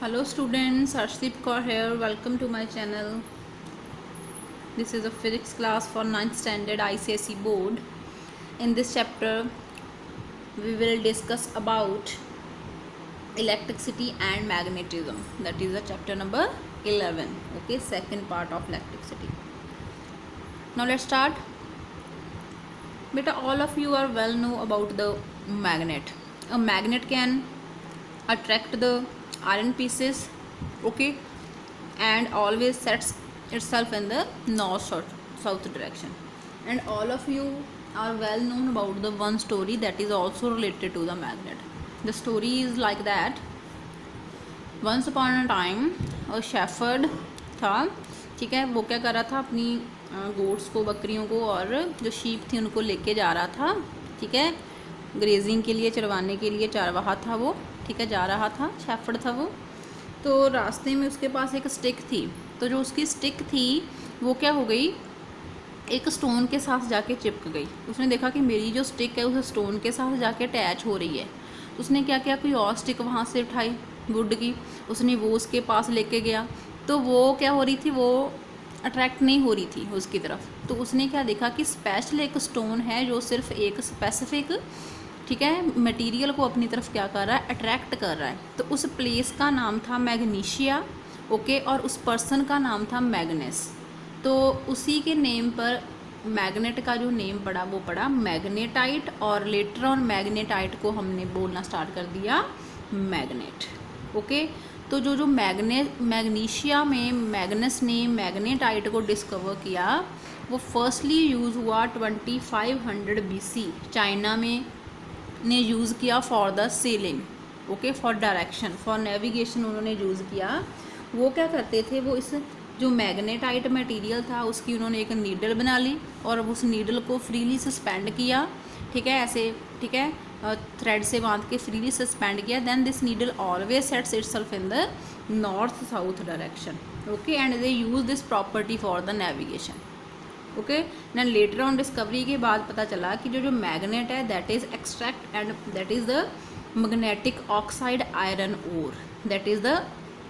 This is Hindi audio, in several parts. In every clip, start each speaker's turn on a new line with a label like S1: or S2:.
S1: Hello students, Arshdeep Kaur here. Welcome to my channel. This is a physics class for 9th standard ICSE board. In this chapter, we will discuss about electricity and magnetism. That is the chapter number 11. Okay, second part of electricity. Now let's start. Beta, all of you are well know about the magnet. A magnet can attract the iron pieces, okay, and always sets itself in the north or south direction. And all of you are well known about the one story that is also related to the magnet. The story is like that. Once upon a time a shepherd था, ठीक है, वो क्या कर रहा था, अपनी गोट्स को, बकरियों को और जो शीप थी उनको लेके जा रहा था, ठीक है, ग्रेजिंग के लिए, चरवाने के लिए चारवाहा था वो, ठीक है, जा रहा था, शेफर्ड था वो। तो रास्ते में उसके पास एक स्टिक थी, तो जो उसकी स्टिक थी वो क्या हो गई, एक स्टोन के साथ जाके चिपक गई। उसने देखा कि मेरी जो स्टिक है उस स्टोन के साथ जाके अटैच हो रही है। उसने क्या किया, कोई और स्टिक वहाँ से उठाई वुड की, उसने वो उसके पास लेके गया, तो वो क्या हो रही थी, वो अट्रैक्ट नहीं हो रही थी उसकी तरफ। तो उसने क्या देखा कि स्पेशल एक स्टोन है जो सिर्फ एक स्पेसिफिक, ठीक है, मटेरियल को अपनी तरफ क्या कर रहा है, अट्रैक्ट कर रहा है। तो उस प्लेस का नाम था मैग्नीशिया, ओके, और उस पर्सन का नाम था मैग्नेस। तो उसी के नेम पर मैग्नेट का जो नेम पड़ा वो पड़ा मैग्नेटाइट, और लेटर ऑन मैग्नेटाइट को हमने बोलना स्टार्ट कर दिया मैग्नेट, ओके। तो जो मैग्नीशिया में मैग्नस ने मैग्नेटाइट को डिस्कवर किया, वो फर्स्टली यूज़ हुआ 2500 BC चाइना में ने यूज़ किया for the selling, okay, for direction, for navigation उन्होंने यूज़ किया। वो क्या करते थे, वो इस जो मैग्नेटाइट मटेरियल था उसकी उन्होंने एक नीडल बना ली और उस नीडल को फ्रीली सस्पेंड किया, ठीक है, ऐसे, ठीक है, थ्रेड से बांध के फ्रीली सस्पेंड किया। Then this needle always sets itself in the north south direction, okay, and they use this property for the navigation, okay. Then later on discovery के बाद पता चला कि जो मैग्नेट है that is extract and that is the magnetic oxide iron ore, that is the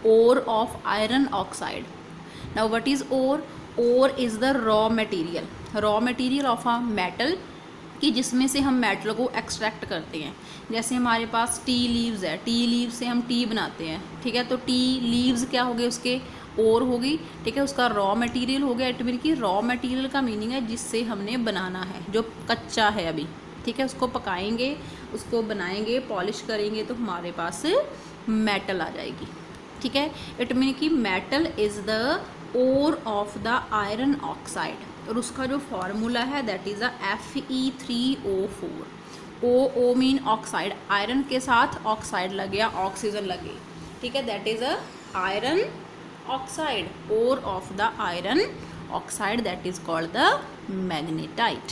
S1: ore of iron oxide. Now what is ore? Ore is the raw material of a metal, कि जिसमें से हम मेटल को एक्सट्रैक्ट करते हैं। जैसे हमारे पास टी लीव्स है, टी लीव्स से हम टी बनाते हैं, ठीक है, तो टी लीव्स क्या हो गए, उसके ओर हो गई, ठीक है, उसका रॉ मटेरियल हो गया। इट मीन कि रॉ मटेरियल का मीनिंग है जिससे हमने बनाना है, जो कच्चा है अभी, ठीक है, उसको पकाएंगे, उसको बनाएंगे, पॉलिश करेंगे तो हमारे पास मेटल आ जाएगी, ठीक है। इट मीन कि metal is the ore of the iron oxide, और उसका जो फार्मूला है that is a Fe3O4। O mean oxide, iron के साथ ऑक्साइड लग गया, ऑक्सीजन लगे, ठीक है, that is a iron oxide, ore of the iron oxide, that is called the magnetite,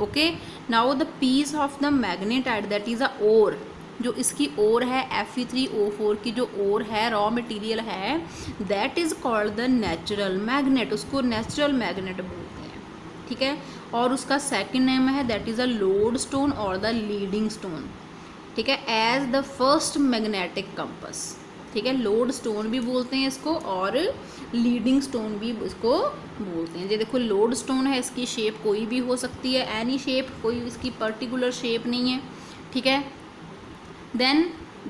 S1: okay. Now the piece of the magnetite that is a ore, जो इसकी ओर है Fe3O4 की जो ओर है, रॉ मटेरियल है, that is called the natural magnet, उसको नेचुरल मैग्नेट बोलते हैं, ठीक है। और उसका सेकंड नेम है that is a lodestone और द लीडिंग स्टोन, ठीक है, as the first magnetic compass, ठीक है, लोड स्टोन भी बोलते हैं इसको और लीडिंग स्टोन भी इसको बोलते हैं। ये देखो लोड स्टोन है, इसकी शेप कोई भी हो सकती है, एनी शेप, कोई इसकी पर्टिकुलर शेप नहीं है, ठीक है। Then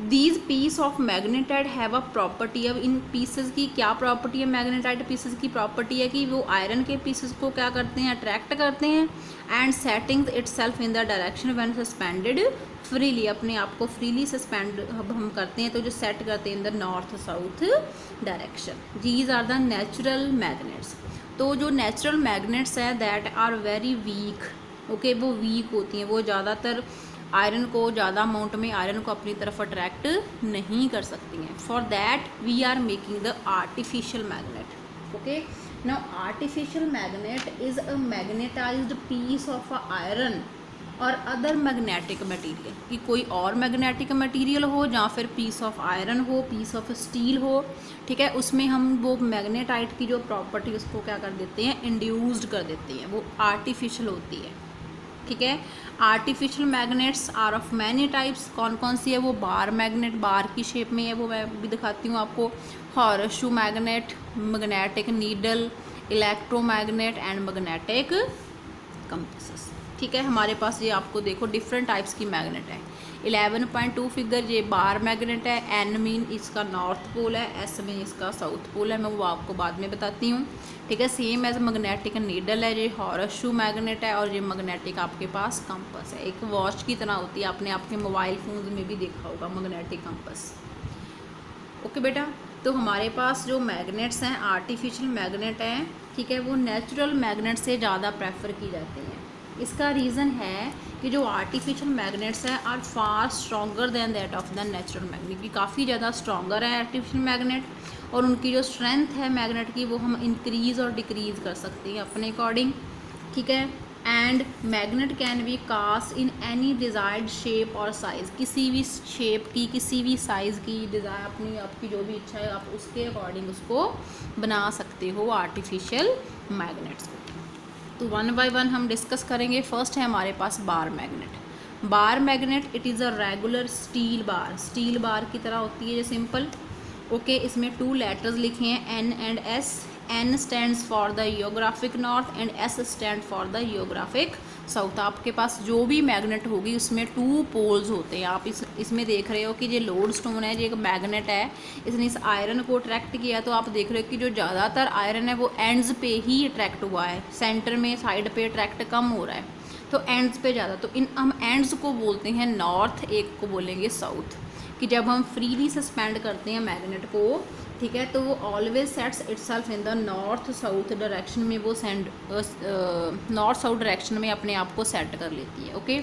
S1: these piece of magnetite have a property. अब इन पीसेस की क्या प्रॉपर्टी है, मैग्नेटाइट पीसेस की प्रॉपर्टी है कि वो आयरन के पीसेस को क्या करते हैं, अट्रैक्ट करते हैं, and setting itself in the direction when suspended freely, अपने आप को फ्रीली सस्पेंड हम करते हैं तो जो सेट करते हैं in the north south direction. These are the natural magnets. तो जो नेचुरल मैग्नेट्स हैं that are very weak, okay, वो वीक होती हैं, वो ज़्यादातर आयरन को, ज़्यादा अमाउंट में आयरन को अपनी तरफ अट्रैक्ट नहीं कर सकती हैं। For that we are making the artificial magnet, okay. Now artificial magnet is a magnetized piece of a iron और अदर मैग्नेटिक मटेरियल, कि कोई और मैग्नेटिक मटेरियल हो या फिर पीस ऑफ आयरन हो, पीस ऑफ स्टील हो, ठीक है, उसमें हम वो मैग्नेटाइट की जो प्रॉपर्टी उसको क्या कर देते हैं, इंड्यूस्ड कर देते हैं, वो आर्टिफिशियल होती है, ठीक है। Artificial magnets are of many types, कौन कौन सी है वो, बार मैग्नेट, बार की शेप में है वो, मैं भी दिखाती हूँ आपको, horseshoe magnet, magnetic needle, electromagnet and magnetic compasses. ठीक है, हमारे पास ये आपको देखो डिफरेंट टाइप्स की मैग्नेट है। 11.2 फिगर ये बार मैग्नेट है, एन मीन इसका नॉर्थ पोल है, एस मीन इसका साउथ पोल है, मैं वो आपको बाद में बताती हूँ। ठीक है, सेम एज मैग्नेटिक नीडल है, ये हॉर्सशू मैग्नेट है, और ये मैग्नेटिक आपके पास कंपस है, एक वॉच की तरह होती है, आपने आपके मोबाइल फोन में भी देखा होगा मैग्नेटिक कंपस। ओके बेटा, तो हमारे पास जो मैग्नेट्स हैं आर्टिफिशियल मैग्नेट हैं, ठीक है, वो नेचुरल मैग्नेट से ज़्यादा प्रेफर की जाती हैं। इसका रीज़न है कि जो आर्टिफिशियल मैग्नेट्स हैं are far stronger than that of the natural magnet, कि काफ़ी ज़्यादा स्ट्रॉन्गर है आर्टिफिशियल मैग्नेट, और उनकी जो स्ट्रेंथ है मैग्नेट की वो हम इंक्रीज़ और डिक्रीज़ कर सकते हैं अपने अकॉर्डिंग। ठीक है, and magnet can be cast in any desired shape और साइज़, किसी भी शेप की, किसी भी साइज़ की डिज़ायर, अपनी आपकी जो भी इच्छा है आप उसके अकॉर्डिंग उसको बना सकते हो आर्टिफिशियल मैग्नेट्स को। तो वन बाय वन हम डिस्कस करेंगे। फर्स्ट है हमारे पास bar magnet. Bar magnet it is a regular steel bar, steel bar की तरह होती है ये सिंपल। ओके, इसमें 2 लेटर्स लिखे हैं N and S. N stands for the geographic north and S stand for the geographic south. आपके पास जो भी मैग्नेट होगी उसमें 2 पोल्स होते हैं। आप इसमें देख रहे हो कि ये लोड स्टोन है, ये एक मैग्नेट है, इसने इस आयरन को अट्रैक्ट किया, तो आप देख रहे हो कि जो ज़्यादातर आयरन है वो एंड्स पे ही अट्रैक्ट हुआ है, सेंटर में साइड पे अट्रैक्ट कम हो रहा है, तो एंड्स पे ज़्यादा। तो इन हम एंड्स को बोलते हैं नॉर्थ, एक को बोलेंगे साउथ। कि जब हम फ्रीली सस्पेंड करते हैं मैग्नेट को, ठीक है, तो वो always sets itself in the north south direction में, वो नॉर्थ साउथ डायरेक्शन में अपने आप को सेट कर लेती है। Okay,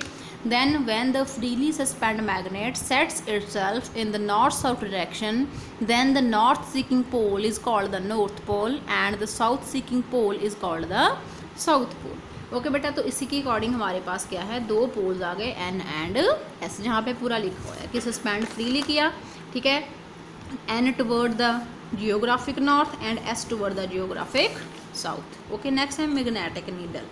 S1: then when the freely suspend magnet sets itself in the north south direction, then the north seeking pole is called the north pole and the south seeking pole is called the south pole. Okay बेटा, तो इसी के अकॉर्डिंग हमारे पास क्या है, 2 पोल्स आ गए एन एंड एस, जहाँ पे पूरा लिखा हुआ है कि सस्पेंड फ्रीली किया। ठीक है, N toward the geographic north and S toward the geographic south. Okay, next है magnetic needle.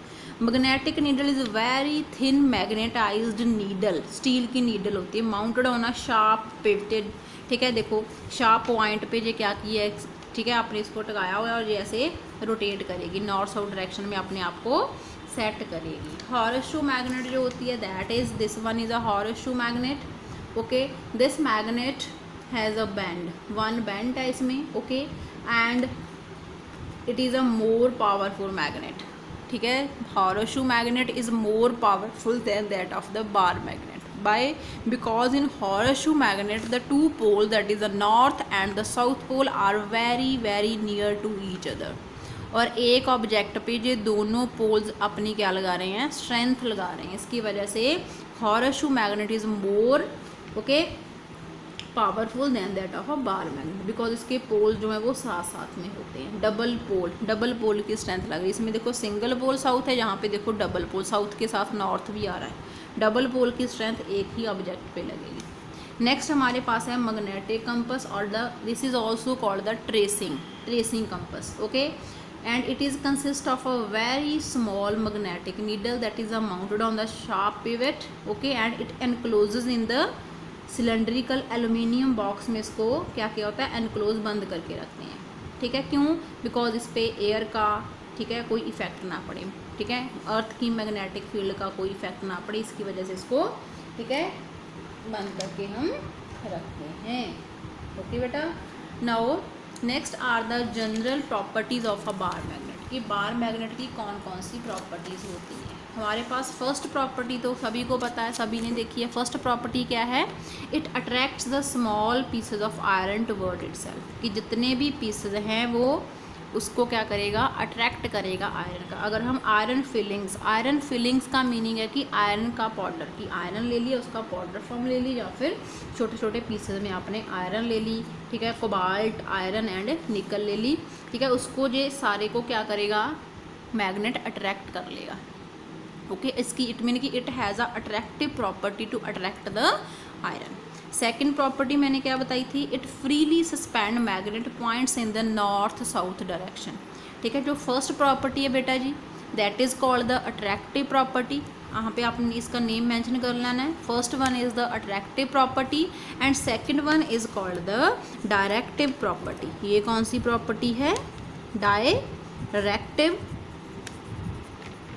S1: Magnetic needle is very thin magnetized needle, steel की नीडल होती है, mounted on a sharp pivoted. ठीक है, देखो शार्प पॉइंट पे ये क्या किया है, ठीक है, आपने इसको टकाया हुआ है और ये ऐसे रोटेट करेगी, नॉर्थ साउथ डायरेक्शन में अपने आप को सेट करेगी। हॉर्सशू मैग्नेट जो होती है that is this one is a horseshoe magnet. Okay, this magnet has a band, 1 band है इसमें। Okay, and it is a more powerful magnet. ठीक है, horseshoe magnet is more powerful than that of the bar magnet by because in horseshoe magnet the 2 poles, that is the north and the south pole, are very very near to each other। और एक ऑब्जेक्ट पे ये दोनों पोल्स अपनी क्या लगा रहे हैं, स्ट्रेंथ लगा रहे हैं। इसकी वजह से horseshoe magnet is more okay powerful then that of a bar magnet, because इसके पोल जो है वो साथ साथ में होते हैं। डबल पोल की स्ट्रेंथ लग रही है। इसमें देखो सिंगल पोल साउथ है, यहाँ पे देखो डबल पोल, साउथ के साथ नॉर्थ भी आ रहा है, डबल पोल की स्ट्रेंथ एक ही ऑब्जेक्ट पे लगेगी। नेक्स्ट हमारे पास है मैग्नेटिक कंपस, और this is also called the tracing compass. Okay, and it is consist of a very small magnetic needle that is mounted on the sharp pivot. Okay, and it encloses in the cylindrical aluminium box में इसको क्या किया होता है, एनक्लोज बंद करके रखते हैं। ठीक है, क्यों, बिकॉज इस पर एयर का, ठीक है, कोई इफेक्ट ना पड़े। ठीक है, अर्थ की मैग्नेटिक फील्ड का कोई इफेक्ट ना पड़े, इसकी वजह से इसको, ठीक है, बंद करके हम रखते हैं। ओके बेटा, now next are the general properties of a bar magnet, कि बार मैग्नेट की कौन कौन सी प्रॉपर्टीज़ होती हैं। हमारे पास फर्स्ट प्रॉपर्टी तो सभी को पता है, सभी ने देखी है। फर्स्ट प्रॉपर्टी क्या है, it attracts the small pieces of iron toward itself, कि जितने भी पीसेज हैं वो उसको क्या करेगा, अट्रैक्ट करेगा आयरन का। अगर हम आयरन फिलिंग्स का मीनिंग है कि आयरन का पाउडर, कि आयरन ले लिया, उसका पाउडर फॉर्म ले ली, या फिर छोटे छोटे पीसेज में आपने आयरन ले ली। ठीक है, कोबाल्ट, आयरन एंड निकल ले ली। ठीक है, उसको ये सारे को क्या करेगा, मैग्नेट अट्रैक्ट कर लेगा। ओके, इसकी इट मीन कि it has a attractive property to attract the iron. Second property मैंने क्या बताई थी, it freely suspend magnet points in the north south direction. ठीक है, जो फर्स्ट प्रॉपर्टी है बेटा जी, that is called the attractive property. यहाँ पे आपने इसका नेम मेंशन कर लेना है। First one is the attractive property and second one is called the directive property. ये कौन सी प्रॉपर्टी है? Directive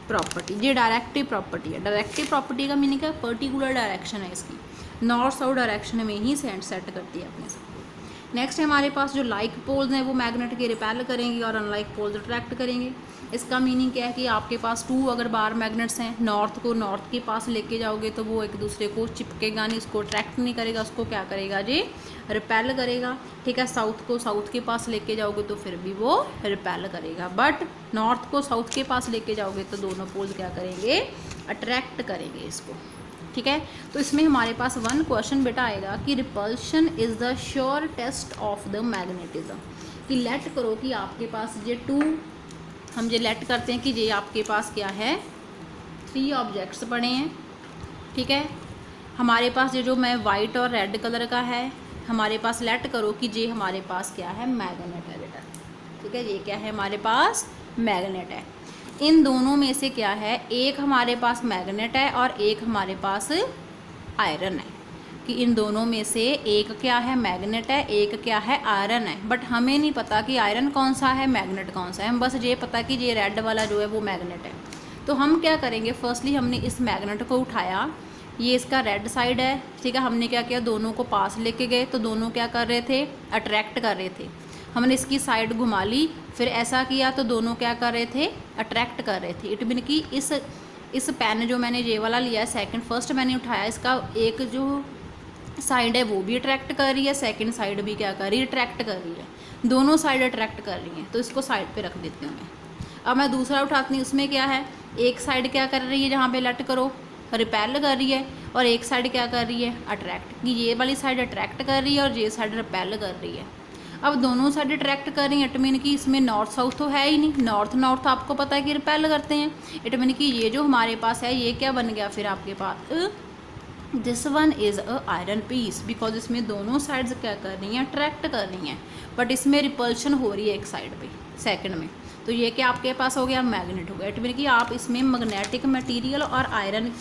S1: property. ये डायरेक्टिव प्रॉपर्टी है। डायरेक्टिव प्रॉपर्टी का मीनिंग है पर्टिकुलर डायरेक्शन है इसकी, नॉर्थ साउथ डायरेक्शन में ही सेट करती है अपने साथ। नेक्स्ट है हमारे पास जो लाइक पोल्स हैं वो मैग्नेट के रिपेल करेंगे और अनलाइक पोल्स अट्रैक्ट करेंगे। इसका मीनिंग क्या है कि आपके पास 2 अगर बार मैग्नेट्स हैं, नॉर्थ को नॉर्थ के पास लेके जाओगे तो वो एक दूसरे को चिपकेगा नहीं, उसको अट्रैक्ट नहीं करेगा, उसको क्या करेगा जी? रिपेल करेगा। ठीक है, साउथ को साउथ के पास लेके जाओगे तो फिर भी वो रिपेल करेगा, बट नॉर्थ को साउथ के पास लेके जाओगे तो दोनों पोल्स क्या करेंगे? अट्रैक्ट करेंगे इसको। ठीक है, तो इसमें हमारे पास 1 क्वेश्चन बेटा आएगा कि repulsion is the sure test of the magnetism. कि लेट करो कि आपके पास ये 2, हम ये लेट करते हैं कि ये आपके पास क्या है? 3 ऑब्जेक्ट्स पड़े हैं। ठीक है, हमारे पास ये जो मैं वाइट और रेड कलर का है, हमारे पास लेट करो कि ये हमारे पास क्या है? मैग्नेट है बेटा। ठीक है, ये क्या है? हमारे पास मैग्नेट है। इन दोनों में से क्या है? एक हमारे पास मैग्नेट है और एक हमारे पास आयरन है। कि इन दोनों में से एक क्या है? मैग्नेट है, एक क्या है? आयरन है। बट हमें नहीं पता कि आयरन कौन सा है, मैग्नेट कौन सा है। हम बस ये पता कि ये रेड वाला जो है वो मैग्नेट है। तो हम क्या करेंगे? फर्स्टली हमने इस मैग्नेट को उठाया, ये इसका रेड साइड है। ठीक है, हमने क्या किया? दोनों को पास लेके गए तो दोनों क्या कर रहे थे? अट्रैक्ट कर रहे थे। हमने इसकी साइड घुमा ली, फिर ऐसा किया तो दोनों क्या कर रहे थे? अट्रैक्ट कर रहे थे। इट मीन कि इस पेन जो मैंने ये वाला लिया है, फर्स्ट मैंने उठाया, इसका एक जो साइड है वो भी अट्रैक्ट कर रही है, सेकंड साइड भी क्या कर रही है? अट्रैक्ट कर रही है। दोनों साइड अट्रैक्ट कर रही हैं, तो इसको साइड पे रख देती हूँ मैं। अब मैं दूसरा उठाती हूँ, उसमें क्या है? एक साइड क्या कर रही है? जहाँ पे लेट करो रिपेल कर रही है, और एक साइड क्या कर रही है? अट्रैक्ट। कि ये वाली साइड अट्रैक्ट कर रही है और ये साइड रिपेल कर रही है। अब दोनों साइड अट्रैक्ट कर रही हैं, इट मीन कि इसमें नॉर्थ साउथ तो है ही नहीं। नॉर्थ नॉर्थ आपको पता है कि रिपेल करते हैं। इट मीन कि ये जो हमारे पास है ये क्या बन गया फिर आपके पास? This one is a iron piece, because इसमें दोनों साइड्स क्या कर रही हैं? अट्रैक्ट कर रही हैं, बट इसमें रिपल्शन हो रही है एक साइड पे, सेकंड में। तो ये क्या आपके पास हो गया? मैग्नेट हो गया। इट मीन कि आप इसमें मैग्नेटिक मटेरियल और आयरन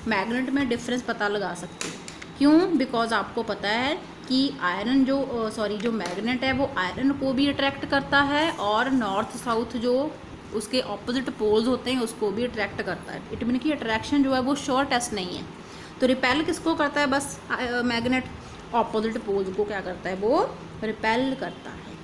S1: मैग्नेट में डिफरेंस पता लगा सकते हैं। क्यों? बिकॉज आपको पता है कि आयरन जो मैग्नेट है वो आयरन को भी अट्रैक्ट करता है, और नॉर्थ साउथ जो उसके ऑपोजिट पोल्स होते हैं उसको भी अट्रैक्ट करता है। इट मीन कि अट्रैक्शन जो है वो श्योर टेस्ट नहीं है। तो रिपेल किसको करता है? बस मैग्नेट ऑपोजिट पोल्स को क्या करता है? वो रिपेल करता है।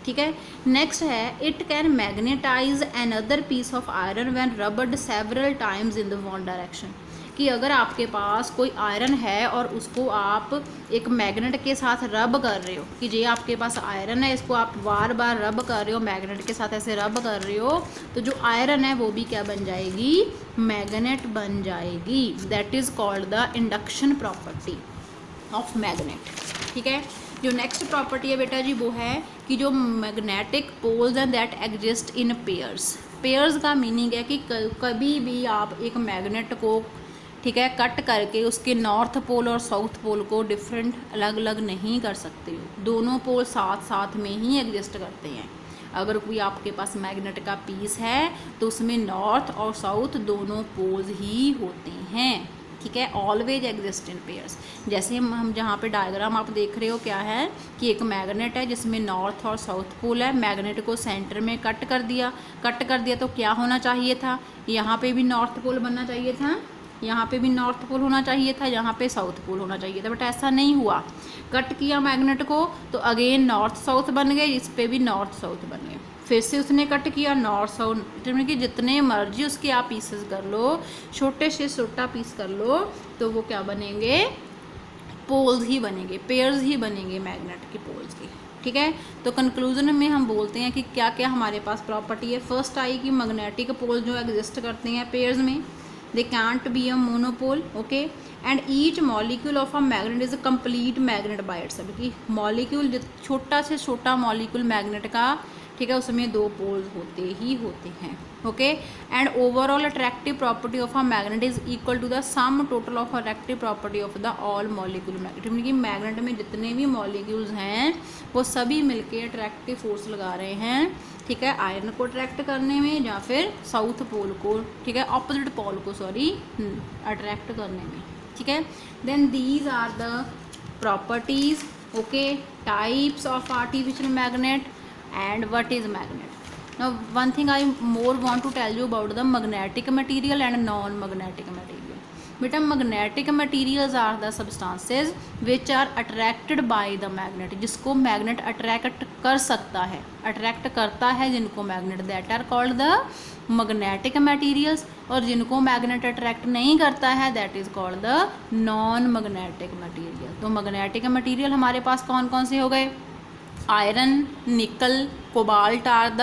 S1: ठीक है, नेक्स्ट है it can magnetize another piece of iron when rubbed several times in the one direction. कि अगर आपके पास कोई आयरन है और उसको आप एक मैग्नेट के साथ रब कर रहे हो, कि ये आपके पास आयरन है, इसको आप बार बार रब कर रहे हो, मैग्नेट के साथ ऐसे रब कर रहे हो, तो जो आयरन है वो भी क्या बन जाएगी? मैग्नेट बन जाएगी। That is called the induction property of magnet. ठीक है, जो नेक्स्ट प्रॉपर्टी है बेटा जी वो है कि जो मैग्नेटिक पोल्स हैं that exist in pairs. Pairs का मीनिंग है कि कभी भी आप एक मैग्नेट को, ठीक है, कट करके उसके नॉर्थ पोल और साउथ पोल को डिफरेंट अलग अलग नहीं कर सकते हो। दोनों पोल साथ साथ में ही एग्जिस्ट करते हैं। अगर कोई आपके पास मैग्नेट का पीस है तो उसमें नॉर्थ और साउथ दोनों पोल्स ही होते हैं। ठीक है, ऑलवेज एग्जिस्ट इन पेयर्स। जैसे हम जहाँ पे डायग्राम आप देख रहे हो क्या है कि एक मैग्नेट है जिसमें नॉर्थ और साउथ पोल है। मैग्नेट को सेंटर में कट कर दिया तो क्या होना चाहिए था? यहाँ पे भी नॉर्थ पोल बनना चाहिए था, यहाँ पे भी नॉर्थ पोल होना चाहिए था, यहाँ पे साउथ पोल होना चाहिए था, बट ऐसा नहीं हुआ। कट किया मैग्नेट को तो अगेन नॉर्थ साउथ बन गए, इस पे भी नॉर्थ साउथ बन गए। फिर से उसने कट किया नॉर्थ साउथ, कि जितने मर्जी उसके आप पीसेस कर लो, छोटे से छोटा पीस कर लो, तो वो क्या बनेंगे? पोल्स ही बनेंगे, पेयर्स ही बनेंगे मैग्नेट के पोल्स के। ठीक है, तो कंक्लूजन में हम बोलते हैं कि क्या क्या हमारे पास प्रॉपर्टी है। फर्स्ट आई कि मैग्नेटिक पोल जो एग्जिस्ट करते हैं पेयर्स में, they can't be a monopole, okay, and each molecule of a magnet is a complete magnet by itself। कि मॉलिक्यूल छोटा से छोटा मॉलिक्यूल मैग्नेट का ठीक है, उसमें 2 पोल्स होते ही होते हैं। Okay, and overall attractive property of a magnet is equal to the sum total of attractive property of the all molecule magnet. यानी कि मैग्नेट में जितने भी मॉलिक्यूल्स हैं वो सभी मिलके अट्रैक्टिव फोर्स लगा रहे हैं, ठीक है, आयरन को अट्रैक्ट करने में या फिर साउथ पोल को, ठीक है, ऑपोजिट पोल को सॉरी अट्रैक्ट करने में, ठीक है। Then these are the properties, okay, types of artificial magnet and what is magnet. Now one thing I more want to tell you about the magnetic material and non-magnetic material. बेटा magnetic materials are the substances which are attracted by the magnet, जिसको magnet attract कर सकता है, attract करता है जिनको magnet, that are called the magnetic materials, और जिनको magnet attract नहीं करता है that is called the non-magnetic material। तो magnetic material हमारे पास कौन कौन से हो गए? Iron, nickel, cobalt are the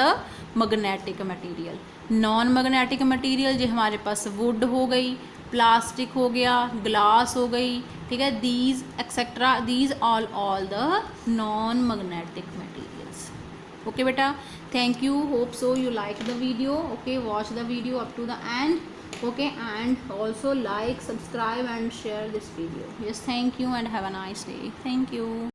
S1: magnetic material. Non magnetic material जो हमारे पास वुड हो गई, प्लास्टिक हो गया, ग्लास हो गई, ठीक है, these etcetera, these all the non magnetic materials. Okay बेटा, thank you, hope so you like the video. Okay, watch the video up to the end, okay, and also like, subscribe and share this video. Yes, thank you and have a nice day. Thank you.